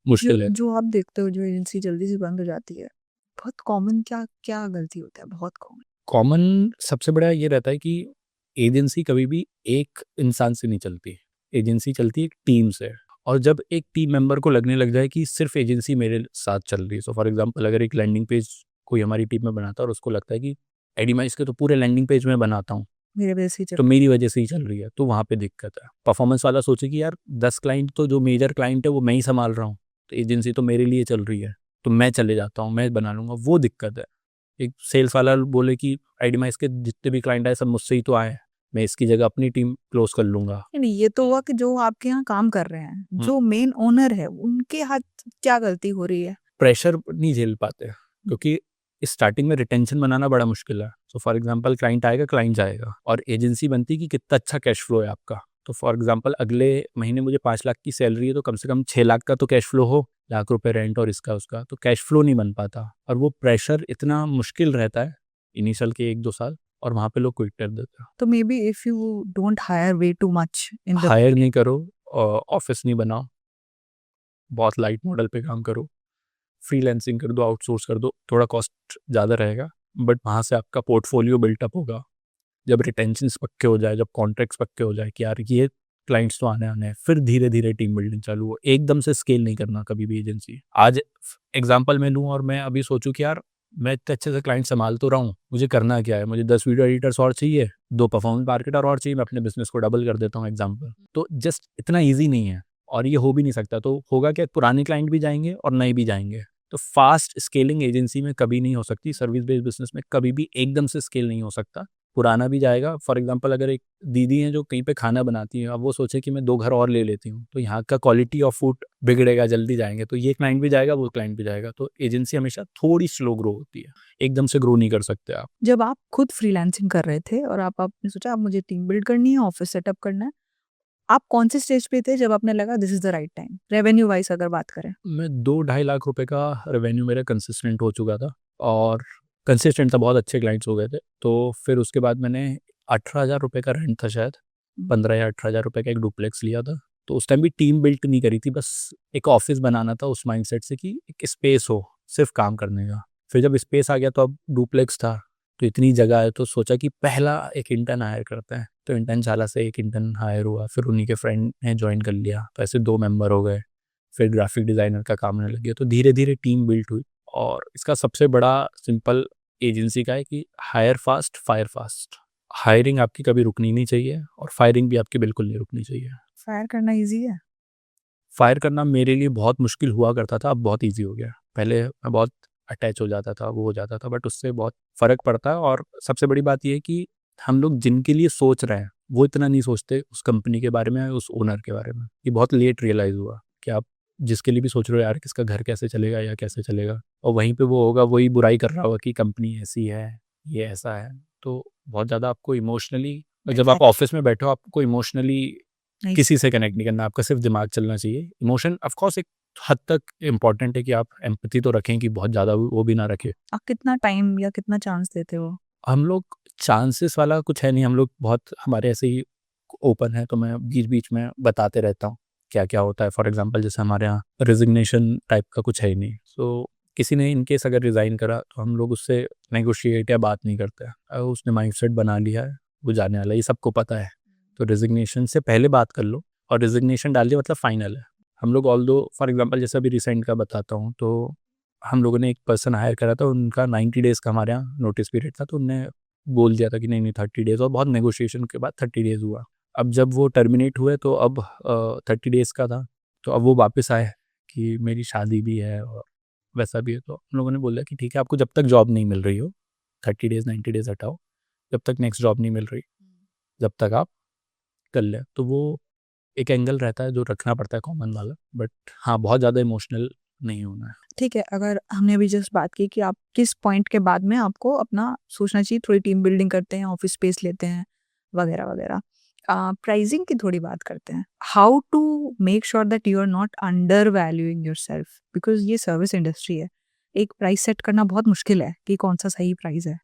मुश्किल है। जो आप देखते हो जो एजेंसी जल्दी से बंद हो जाती है, बहुत कॉमन क्या क्या गलती होता है? बहुत कॉमन। कॉमन सबसे बड़ा ये रहता है कि एजेंसी कभी भी एक इंसान से नहीं चलती, एजेंसी चलती है एक टीम से। और जब एक टीम मेंबर को लगने लग जाए कि सिर्फ एजेंसी मेरे साथ चल रही है, सो फॉर एग्जांपल अगर एक लैंडिंग पेज कोई हमारी टीम में बनाता है और उसको लगता है कि एडीमाइस के तो पूरे लैंडिंग पेज में बनाता हूँ, मेरे वजह से ही तो चल मेरी वजह से ही चल रही है, तो वहाँ पे दिक्कत है। परफॉर्मेंस वाला सोचे कि यार 10 क्लाइंट तो जो मेजर क्लाइंट है वो मैं ही संभाल रहा हूँ, तो एजेंसी तो मेरे लिए चल रही है, तो मैं चले जाता हूँ, मैं बना लूंगा, वो दिक्कत है। एक सेल्स वाला बोले कि आईडीमाइस के जितने भी क्लाइंट आए सब मुझसे ही तो आए, मैं इसकी जगह अपनी टीम क्लोज कर लूंगा। नहीं, ये तो हुआ कि जो आपके यहाँ काम कर रहे हैं, हम्म, जो मेन ओनर है, उनके हाथ क्या गलती हो रही है? प्रेशर नहीं झेल पाते क्योंकि स्टार्टिंग में रिटेंशन बनाना बड़ा मुश्किल है। सो फॉर एग्जांपल क्लाइंट आएगा, क्लाइंट जाएगा, और एजेंसी बनती है कि कितना अच्छा कैश फ्लो है आपका। तो फॉर एग्जांपल अगले महीने मुझे 5 लाख की सैलरी है, तो कम से कम 6 लाख का तो कैश फ्लो हो, लाख रुपए रेंट और इसका उसका, तो कैश फ्लो नहीं बन पाता। और वो प्रेशर इतना मुश्किल रहता है इनिशियल के 1-2 साल, और वहाँ पे लोग क्विट कर देते हैं। तो maybe if you don't hire way too much in the hire नहीं करो, ऑफिस नहीं बनाओ, बहुत लाइट मॉडल पे काम करो, फ्रीलांसिंग कर दो, आउटसोर्स कर दो, थोड़ा कॉस्ट ज़्यादा रहेगा, बट वहाँ से आपका पोर्टफोलियो बिल्टअप होगा। जब रिटेंशन पक्के हो जाए, जब कॉन्ट्रैक्ट्स पक्के हो जाए कि यार ये क्लाइंट्स तो आने आने हैं, फिर धीरे धीरे टीम बिल्डिंग चालू हो। एकदम से स्केल नहीं करना कभी भी एजेंसी। आज एग्जाम्पल मैं लूँ और मैं अभी सोचूं कि यार मैं इतने अच्छे से क्लाइंट संभाल तो रहा हूँ, मुझे करना क्या है, मुझे 10 वीडियो एडिटर्स और चाहिए, 2 परफॉर्मेंस मार्केटर और चाहिए, मैं अपने बिजनेस को डबल कर देता हूँ एग्जाम्पल। तो जस्ट इतना ईजी नहीं है, और ये हो भी नहीं सकता। तो होगा क्या, पुराने क्लाइंट भी जाएंगे और नए भी जाएंगे। तो फास्ट स्केलिंग एजेंसी में कभी नहीं हो सकती, सर्विस बेस्ड बिजनेस में कभी भी एकदम से स्केल नहीं हो सकता। पुराना भी जाएगा। फॉर एग्जांपल अगर एक दीदी हैं जो कहीं पे खाना बनाती हैं, अब वो सोचे कि मैं 2 घर और ले लेती हूँ, तो यहाँ का क्वालिटी ऑफ फूड बिगड़ेगा, जल्दी जाएंगे, तो ये क्लाइंट भी जाएगा, वो क्लाइंट भी जाएगा। तो एजेंसी हमेशा थोड़ी स्लो ग्रो होती है, एकदम से ग्रो नहीं कर सकते आप। जब आप खुद फ्रीलांसिंग कर रहे थे और आपने सोचा आप मुझे टीम बिल्ड करनी है, ऑफिस सेटअप करना है, आप कौन से स्टेज पे थे जब आपने लगा this is the right time, revenue wise अगर बात करें? मैं 2-2.5 लाख रुपए का रेवेन्यू मेरा कंसिस्टेंट हो चुका था, और कंसिस्टेंट था, बहुत अच्छे क्लाइंट्स हो गए थे। तो फिर उसके बाद मैंने 18,000 रुपये का रेंट था शायद, 15 या 18,000 रुपये का एक डुप्लेक्स लिया था। तो उस टाइम भी टीम बिल्ट नहीं करी थी, बस एक ऑफिस बनाना था उस माइंडसेट से कि एक स्पेस हो सिर्फ काम करने का। फिर जब स्पेस आ गया तो अब डुप्लेक्स था, तो इतनी जगह है, तो सोचा कि पहला एक इंटर्न हायर करते हैं। तो इंटर्न शाला से एक इंटर्न हायर हुआ, फिर उन्हीं के फ्रेंड ने ज्वाइन कर लिया, तो ऐसे 2 मेंबर हो गए। फिर ग्राफिक डिज़ाइनर का काम होने लग गया, तो धीरे धीरे टीम बिल्ट हुई। और इसका सबसे बड़ा सिंपल एजेंसी का है कि hire fast fire fast. Hiring आपकी कभी रुकनी नहीं चाहिए, और फायरिंग भी आपकी बिल्कुल नहीं रुकनी चाहिए। फायर करना इजी है? फायर करना मेरे लिए बहुत मुश्किल हुआ करता था, अब बहुत ईजी हो गया। पहले मैं बहुत अटैच हो जाता था, वो हो जाता था, बट उससे बहुत फ़र्क पड़ता है। और सबसे बड़ी बात यह है कि हम लोग जिनके लिए सोच रहे हैं वो इतना नहीं सोचते उस कंपनी के बारे में, उस ओनर के बारे में। ये बहुत लेट रियलाइज़ हुआ कि आप जिसके लिए भी सोच रहे हो यार किसका घर कैसे चलेगा या कैसे चलेगा, और वहीं पे वो होगा, वही बुराई कर रहा होगा कि कंपनी ऐसी है, ये ऐसा है। तो बहुत ज़्यादा आपको इमोशनली, जब आप ऑफिस में बैठे हो, आपको इमोशनली नहीं। किसी से कनेक्ट नहीं करना, आपका सिर्फ दिमाग चलना चाहिए। इमोशन ऑफ कोर्स एक हद तक इम्पोर्टेंट है कि आप एम्पैथी तो रखें, कि बहुत ज़्यादा वो भी ना रखें। आप कितना टाइम या कितना चांस देते हो? हम लोग चांसेस वाला कुछ है नहीं, हम लोग बहुत हमारे ऐसे ही ओपन है, तो मैं बीच बीच में बताते रहता हूँ क्या क्या होता है। फॉर एग्जांपल जैसे हमारे यहाँ रिजिग्नेशन टाइप का कुछ है ही नहीं, सो किसी ने इनकेस अगर रिज़ाइन करा तो हम लोग उससे नेगोशिएट या बात नहीं करते हैं। उसने माइंडसेट बना लिया है, वो जाने वाला है, ये सबको पता है। तो रिजिग्नेशन से पहले बात कर लो, और रिजिग्नेशन डाल दिया मतलब फाइनल है। हम लोग ऑल दो, फॉर एग्जाम्पल जैसे अभी रिसेंट का बताता हूँ, तो हम लोगों ने एक पर्सन हायर करा था, उनका 90 डेज़ का हमारे यहाँ नोटिस पीरियड था, तो उनने बोल दिया था कि नहीं नहीं 30 डेज़, और बहुत नेगोशिएशन के बाद 30 डेज़ हुआ। अब जब वो टर्मिनेट हुए तो अब 30 डेज़ का था, तो अब वो वापस आए कि मेरी शादी भी है और वैसा भी है। तो हम लोगों ने बोला कि ठीक है, आपको जब तक जॉब नहीं मिल रही हो, 30 डेज़ 90 डेज़ हटाओ, जब तक नेक्स्ट जॉब नहीं मिल रही, जब तक आप कर लें। तो वो एक एंगल रहता है जो रखना पड़ता है कॉमन वाला, बट हाँ बहुत ज़्यादा इमोशनल नहीं होना है। ठीक है, अगर हमने अभी जस्ट बात की कि आप किस पॉइंट के बाद में आपको अपना सोचना चाहिए, थोड़ी टीम बिल्डिंग करते हैं, ऑफिस स्पेस लेते हैं, वगैरह वगैरह। प्राइसिंग की थोड़ी बात करते हैं। How to make sure that you are not undervaluing yourself, because ये सर्विस इंडस्ट्री है। एक प्राइस सेट करना बहुत मुश्किल है कि कौन सा सही प्राइस है।